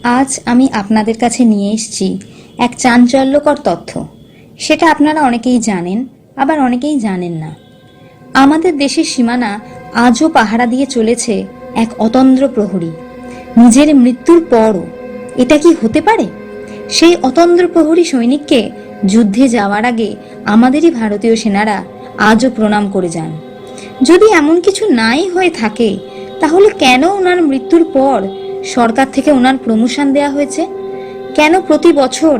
আজ আমি আপনাদের কাছে নিয়ে এসেছি এক চাঞ্চল্যকর তথ্য। সেটা আপনারা অনেকেই জানেন, আবার অনেকেই জানেন না। আমাদের দেশের সীমানা আজও পাহারা দিয়ে চলেছে এক অতন্দ্র প্রহরী, নিজের মৃত্যুর পরও। এটা কি হতে পারে? সেই অতন্দ্র প্রহরী সৈনিককে যুদ্ধে যাওয়ার আগে আমাদেরই ভারতীয় সেনারা আজও প্রণাম করে যান। যদি এমন কিছু নাই হয়ে থাকে, তাহলে কেন ওনার মৃত্যুর পর সরকার থেকে ওনার প্রমোশন দেয়া হয়েছে? কেন প্রতি বছর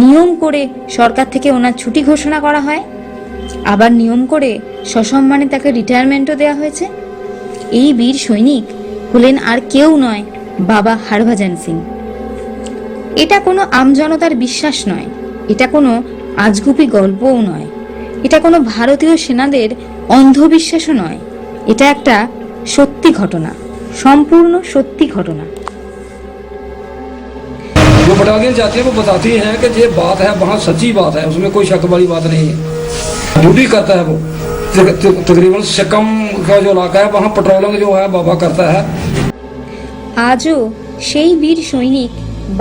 নিয়ম করে সরকার থেকে ওনার ছুটি ঘোষণা করা হয়, আবার নিয়ম করে সসম্মানে তাকে রিটায়ারমেন্টও দেওয়া হয়েছে? এই বীর সৈনিক হলেন আর কেউ নয়, বাবা হরভজন সিং। এটা কোনো আমজনতার বিশ্বাস নয়, এটা কোনো আজগুবি গল্পও নয়, এটা কোনো ভারতীয় সেনাদের অন্ধবিশ্বাসও নয়। এটা একটা সত্যি ঘটনা, সম্পূর্ণ সত্যি ঘটনা। जो बटालियन जाती है वो बताती है कि ये बात है, वहाँ सच्ची बात है, उसमें कोई शक वाली बात नहीं है। ड्यूटी करता है वो तकरीबन सिक्किम का जो इलाका है वहाँ पेट्रोलिंग जो है बाबा करता है। আজও সেই বীর সৈনিক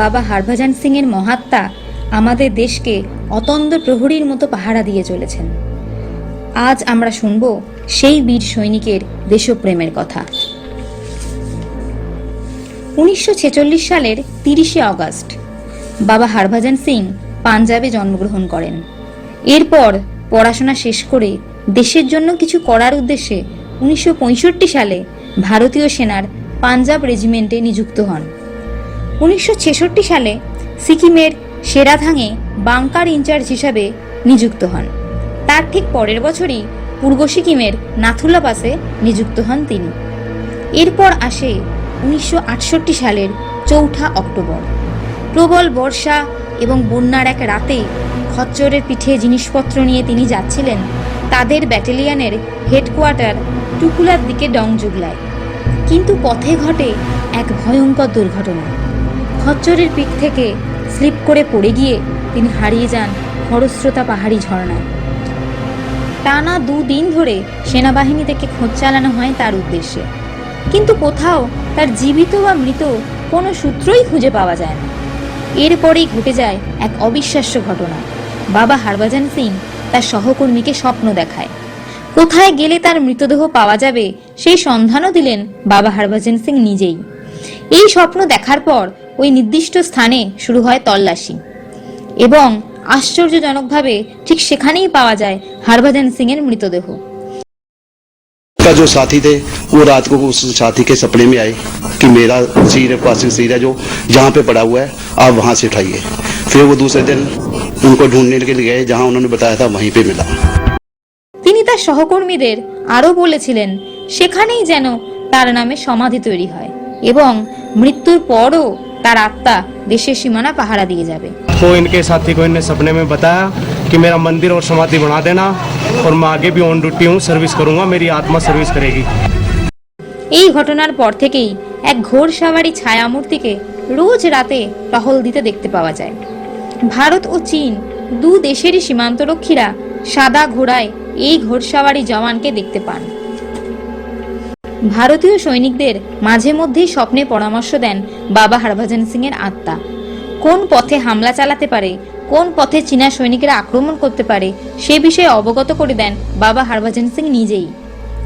বাবা হরভজন সিং এর মহাত্মা আমাদের দেশকে অতন্দ্র প্রহরীর মতো পাহারা দিয়ে চলেছেন। আজ আমরা শুনব সেই বীর সৈনিকের দেশপ্রেমের কথা। 1946 সালের 30শে আগস্ট বাবা হরভজন সিং পাঞ্জাবে জন্মগ্রহণ করেন। এরপর পড়াশোনা শেষ করে দেশের জন্য কিছু করার উদ্দেশ্যে 1965 সালে ভারতীয় সেনার পাঞ্জাব রেজিমেন্টে নিযুক্ত হন। 1966 সালে সিকিমের সেরাথাঙে বাংকার ইনচার্জ হিসাবে নিযুক্ত হন। তার ঠিক পরের বছরই পূর্ব সিকিমের নাথুলা পাসে নিযুক্ত হন তিনি। এরপর আসে 1968 সালের 4 অক্টোবর। প্রবল বর্ষা এবং বন্যার এক রাতে খচ্চরের পিঠে জিনিসপত্র নিয়ে তিনি যাচ্ছিলেন তাদের ব্যাটালিয়নের হেডকোয়ার্টার টুকুলার দিকে ডংজুগলায়। কিন্তু পথে ঘটে এক ভয়ঙ্কর দুর্ঘটনা। খচ্চরের পিঠ থেকে স্লিপ করে পড়ে গিয়ে তিনি হারিয়ে যান খরস্রোতা পাহাড়ি ঝর্ণায়। টানা 2 দিন ধরে সেনাবাহিনী থেকে খোঁজ চালানো হয় তার উদ্দেশ্যে, কিন্তু কোথাও তার জীবিত বা মৃত কোনো সূত্রই খুঁজে পাওয়া যায় না। এরপরেই ঘটে যায় এক অবিশ্বাস্য ঘটনা। বাবা হরভজন সিং তার সহকর্মীকে স্বপ্ন দেখায়। কোথায় গেলে তার মৃতদেহ পাওয়া যাবে সেই সন্ধানও দিলেন বাবা হরভজন সিং নিজেই। এই স্বপ্ন দেখার পর ওই নির্দিষ্ট স্থানে শুরু হয় তল্লাশি, এবং আশ্চর্যজনকভাবে ঠিক সেখানেই পাওয়া যায় হরভজন সিং এর মৃতদেহ। का जो साथी थे वो रात को उस साथी के सपने में आए कि मेरा सिर पासिंग सिर है जो जहाँ पे पड़ा हुआ है आप वहाँ से उठाइए। फिर वो दूसरे दिन उनको ढूंढने के लिए गए, जहाँ उन्होंने बताया था वहीं पे मिला। তিনি তার সহকর্মীদের আরো বলেছিলেন সেখানেই যেন তার নামে সমাধি তৈরি হয় এবং মৃত্যুর পরও তার আত্মা দেশের সীমানা পাহারা দিয়ে যাবে। तो इनके साथी को इनने सपने में बताया कि मेरा मंदिर और समाधि बना देना, और मैं आगे भी ऑन ड्यूटी हूँ, सर्विस करूँगा, मेरी आत्मा सर्विस करेगी। এই ঘটনার পর থেকেই এক ঘোড়সাওয়ারি ছায়ামূর্তিকে রোজ রাতে টহল দিতে দেখতে পাওয়া যায়। ভারত ও চীন 2 দেশেরই সীমান্তরক্ষীরা সাদা ঘোড়ায় এই ঘোড়সাওয়ারি জওয়ানকে দেখতে পান। ভারতীয় সৈনিকদের মাঝে মধ্যেই স্বপ্নে পরামর্শ দেন বাবা হরভজন সিং এর আত্মা। কোন পথে হামলা চালাতে পারে, কোন পথে চীনা সৈনিকরা আক্রমণ করতে পারে সে বিষয়ে অবগত করে দেন বাবা হরভজন সিং নিজেই।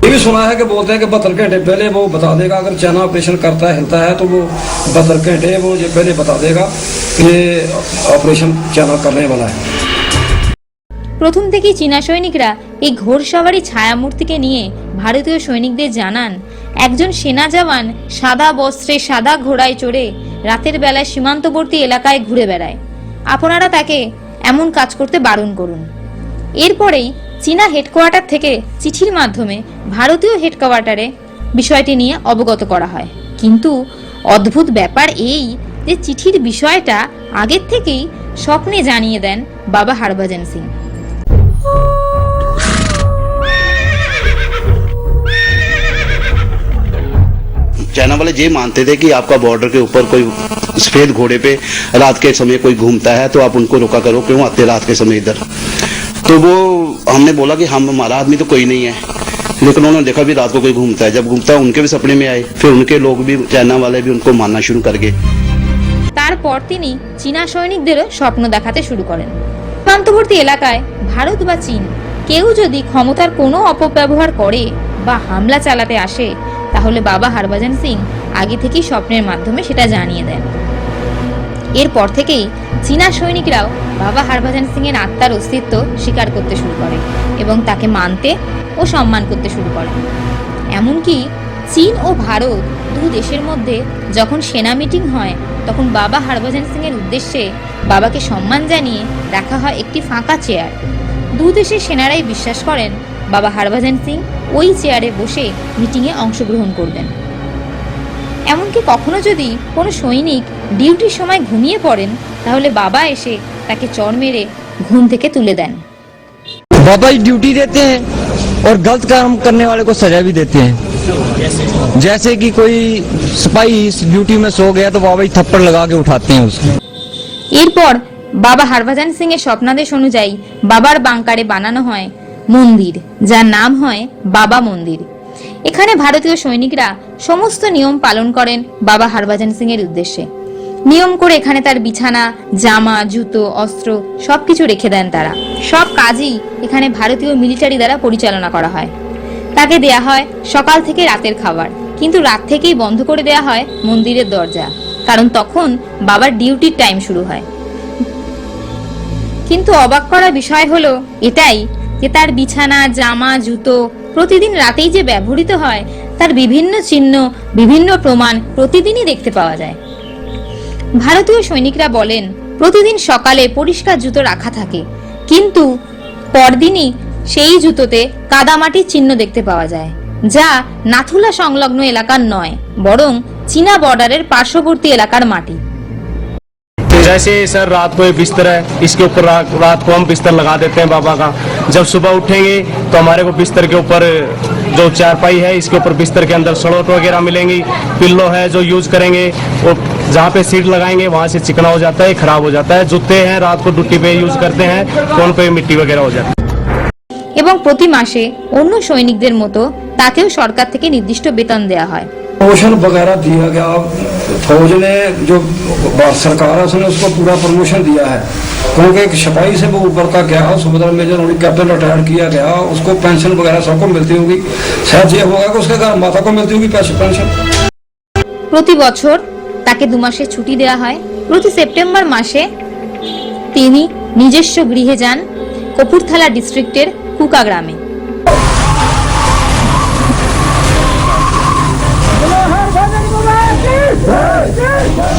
ये भी सुना है कि बोलते हैं कि 72 घंटे पहले वो बता देगा, अगर चाइना ऑपरेशन करता है हिलता है तो वो 72 घंटे वो जो पहले बता देगा कि ये ऑपरेशन चाइना करने वाला है। প্রথম থেকেই চীনা সৈনিকরা এই ঘোড়সাওয়ারি ছায়ামূর্তিকে নিয়ে ভারতীয় সৈনিকদের জানান একজন সেনা জওয়ান সাদা বস্ত্রে সাদা ঘোড়ায় চড়ে রাতের বেলায় সীমান্তবর্তী এলাকায় ঘুরে বেড়ায়, আপনারা তাকে এমন কাজ করতে বারণ করুন। এরপরেই চীনা হেডকোয়ার্টার থেকে চিঠির মাধ্যমে ভারতীয় হেডকোয়ার্টারে বিষয়টি নিয়ে অবগত করা হয়। কিন্তু অদ্ভুত ব্যাপার এই যে চিঠির বিষয়টা আগের থেকেই স্বপ্নে জানিয়ে দেন বাবা হরভজন সিং। चाइना वाले ये मानते थे कि आपका बॉर्डर के ऊपर कोई सफेद घोड़े पे रात के समय कोई घूमता है तो आप उनको रोका करो, क्यों आते रात के समय इधर। तो वो हमने बोला कि हमारा आदमी तो कोई नहीं है, लेकिन उन्होंने देखा भी रात को कोई घूमता है। जब घूमता है उनके भी सपने में आए, फिर उनके लोग भी चाइना वाले भी उनको मानना शुरू कर गए। তার তারপর তিনি চীনা সৈনিকদেরও স্বপ্ন দেখাতে শুরু করেন। সীমান্তবর্তী এলাকায় ভারত বা চীন কেউ যদি ক্ষমতার কোনো অপব্যবহার করে বা হামলা চালাতে আসে, তাহলে বাবা হরভজন সিং আগে থেকেই স্বপ্নের মাধ্যমে সেটা জানিয়ে দেন। এরপর থেকেই চীনা সৈনিকরাও বাবা হরভজন সিং এর আত্মার অস্তিত্ব স্বীকার করতে শুরু করে এবং তাকে মানতে ও সম্মান করতে শুরু করে। এমনকি চীন ও ভারত দু দেশের মধ্যে যখন সেনা মিটিং হয়, তখন বাবা হরভজন সিং এর উদ্দেশ্যে বাবাকে সম্মান জানিয়ে রাখা হয় একটি ফাঁকা চেয়ার। দু দেশের সেনারাই বিশ্বাস করেন বাবা হরভজন সিং ওই চেয়ারে বসে মিটিংয়ে অংশগ্রহণ করবেন। এমনকি কখনো যদি কোনো সৈনিক ডিউটির সময় ঘুমিয়ে পড়েন, তাহলে বাবা এসে তাকে চড় মেরে ঘুম থেকে তুলে দেন। बाबा जी ड्यूटी देते हैं और गलत काम करने वाले को सजा भी देते हैं। जैसे कि कोई सिपाही इस ड्यूटी में सो गया तो बाबा जी थप्पड़ लगा के उठाते हैं उसको। এরপর বাবা হরভজন সিং এর স্বপ্নাদেশ অনুযায়ী বাবার বাংকারে বানানো হয় মন্দির, যার নাম হয় বাবা মন্দির। এখানে ভারতীয় সৈনিকরা সমস্ত নিয়ম পালন করেন বাবা হরভজন সিং এর উদ্দেশ্যে। নিয়ম করে এখানে তার বিছানা, জামা, জুতো, অস্ত্র সবকিছু রেখে দেন তারা। সব কাজই এখানে ভারতীয় মিলিটারি দ্বারা পরিচালনা করা হয়। তাকে দেয়া হয় সকাল থেকে রাতের খাবার, কিন্তু রাত থেকেই বন্ধ করে দেয়া হয় মন্দিরের দরজা, কারণ তখন বাবার ডিউটির টাইম শুরু হয়। কিন্তু অবাক করা বিষয় হলো এটাই যে তার বিছানা, জামা, জুতো প্রতিদিন রাতেই যে ব্যবহৃত হয়, তার বিভিন্ন চিহ্ন, বিভিন্ন প্রমাণ প্রতিদিনই দেখতে পাওয়া যায়। ভারতীয় সৈনিকরা বলেন প্রতিদিন সকালে পরিষ্কার জুতো রাখা থাকে, কিন্তু পরদিনই সেই জুতোতে কাদামাটির চিহ্ন দেখতে পাওয়া যায়, যা নাথুলা সংলগ্ন এলাকার নয়, বরং চীনা বর্ডারের পার্শ্ববর্তী এলাকার মাটি। जैसे सर रात को ये बिस्तर है, इसके ऊपर रात को हम बिस्तर लगा देते हैं बाबा का। जब सुबह उठेंगे तो हमारे को बिस्तर के ऊपर जो चारपाई है, इसके ऊपर बिस्तर के अंदर सड़ोट वगैरह मिलेंगी। पिल्लो है जो यूज करेंगे, वो जहाँ पे सीट लगाएंगे वहाँ से चिकना हो जाता है, खराब हो जाता है। जूते हैं रात को ड्यूटी पे यूज करते हैं, तो उन पे मिट्टी वगैरह हो जाती है। এবং প্রতি মাসে অন্য সৈনিকদের মতো তাকেও সরকার থেকে নির্দিষ্ট বেতন দেওয়া হয়। प्रमोशन वगैरह दिया गया। फौज ने जो सरकार है उसने उसको पूरा प्रमोशन दिया है, क्योंकि एक सिपाही से वो ऊपर का गया, सुबेदार मेजर कैप्टन रिटायर किया गया, उसको पेंशन वगैरह सबको मिलती होगी। शायद ये होगा कि उसके घर माता को मिलती होगी पेंशन। প্রতি বছর তাকে 2 মাসের ছুটি দেওয়া হয়। প্রতি সেপ্টেম্বর মাসে তিনি নিজস্ব গৃহে যান কপুরথালা ডিস্ট্রিক্টের কুকা গ্রামে।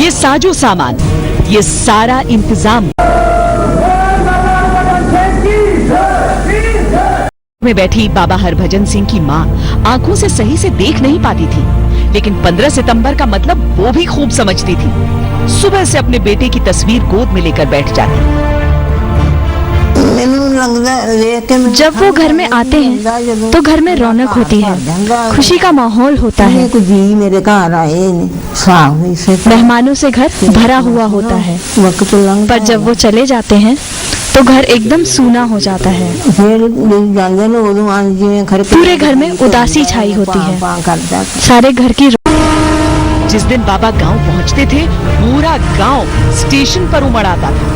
ये साजो सामान, ये सारा इंतजाम में बैठी बाबा हरभजन सिंह की मां आंखों से सही से देख नहीं पाती थी, लेकिन 15 सितंबर का मतलब वो भी खूब समझती थी। सुबह से अपने बेटे की तस्वीर गोद में लेकर बैठ जाती। जब वो घर में आते हैं तो घर में रौनक होती है, खुशी का माहौल होता है। मेहमानों से घर भरा हुआ होता है, पर जब वो चले जाते हैं तो घर एकदम सूना हो जाता है। पूरे घर में उदासी छाई होती है, सारे घर की। जिस दिन बाबा गांव पहुंचते थे, पूरा गांव स्टेशन पर उमड़ आता था।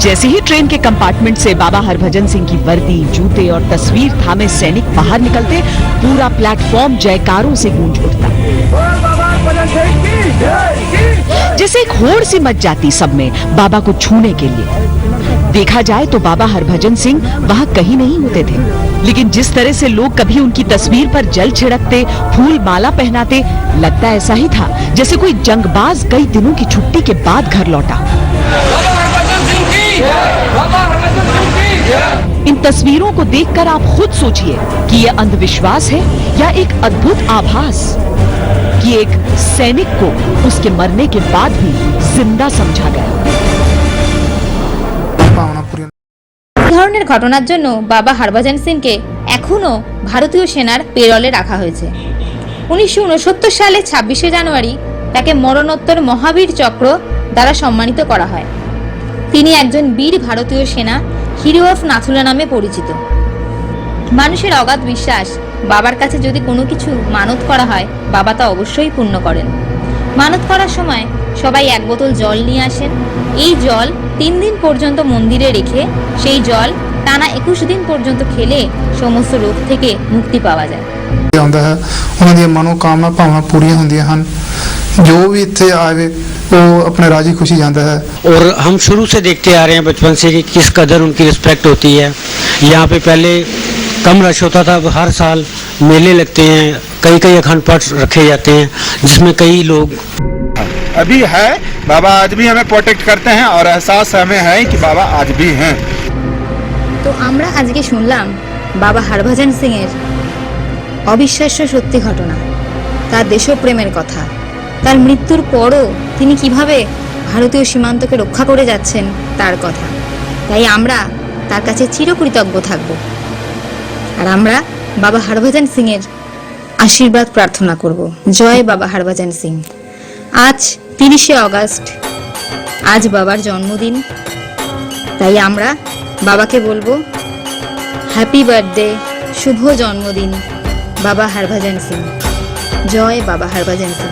जैसे ही ट्रेन के कंपार्टमेंट से बाबा हरभजन सिंह की वर्दी, जूते और तस्वीर थामे सैनिक बाहर निकलते, पूरा प्लेटफॉर्म जयकारों से गूंज उठता। जैसे एक होड़ सी मच जाती सब में बाबा को छूने के लिए। देखा जाए तो बाबा हरभजन सिंह वहां कहीं नहीं होते थे, लेकिन जिस तरह से लोग कभी उनकी तस्वीर पर जल छिड़कते, फूल माला पहनाते, लगता ऐसा ही था जैसे कोई जंगबाज कई दिनों की छुट्टी के बाद घर लौटा। इन तस्वीरों को देखकर आप खुद सोचिए कि यह अंधविश्वास है या एक अद्भुत आभास कि एक सैनिक को उसके मरने के बाद भी जिंदा समझा गया। ধরনের ঘটনার জন্য বাবা হরভজন সিংকে এখনো ভারতীয় সেনার পেরলে রাখা হয়েছে। 1969 সালে 26শে জানুয়ারি তাকে মরণোত্তর মহাবীর চক্র দ্বারা সম্মানিত করা হয়। তিনি একজন বীর ভারতীয় সেনা, হিরো অফ নাথুলা নামে পরিচিত। মানুষের অগাধ বিশ্বাস, বাবার কাছে যদি কোনো কিছু মানত করা হয় বাবা তা অবশ্যই পূর্ণ করেন। মানত করার সময় সবাই এক বোতল জল নিয়ে আসেন। এই জল 3 দিন পর্যন্ত মন্দিরে রেখে সেই জল টানা 21 ਦਿਨ পর্যন্ত খেলে সমস্ত রোগ থেকে মুক্তি পাওয়া যায়। ਆਉਂਦਾ ਹੈ ਉਹਨਾਂ ਦੀਆਂ ਮਨੋਕਾਮਨਾ ਭਾਵਨਾ ਪੂਰੀਆਂ ਹੁੰਦੀਆਂ ਹਨ। ਜੋ ਵੀ ਇੱਥੇ ਆਵੇ ਉਹ ਆਪਣੇ ਰਾਜੀ ਖੁਸ਼ੀ ਜਾਂਦਾ है। और हम शुरू से देखते आ रहे हैं बचपन से कि किस कदर उनकी रिस्पेक्ट होती है। यहाँ पे पहले कम रश होता था, अब हर साल मेले लगते हैं, कई कई अखंड पाठ रखे जाते हैं जिसमें कई लोग अभी है। बाबा आज भी हमें प्रोटेक्ट करते हैं और एहसास हमें है कि बाबा आज भी हैं। তো আমরা আজকে শুনলাম বাবা হরভজন সিং এর অবিশ্বাস্য সত্যি ঘটনা, তার দেশপ্রেমের কথা, তার মৃত্যুর পরও তিনি কিভাবে ভারতীয় সীমান্তকে রক্ষা করে যাচ্ছেন তার কথা। তাই আমরা তার কাছে চিরকৃতজ্ঞ থাকব, আর আমরা বাবা হরভজন সিং এর আশীর্বাদ প্রার্থনা করব। জয় বাবা হরভজন সিং। আজ 30শে অগস্ট, আজ বাবার জন্মদিন। তাই আমরা বাবাকে বলবো হ্যাপি বার্থডে, শুভ জন্মদিন বাবা হরভজন সিং। জয় বাবা হরভজন সিং।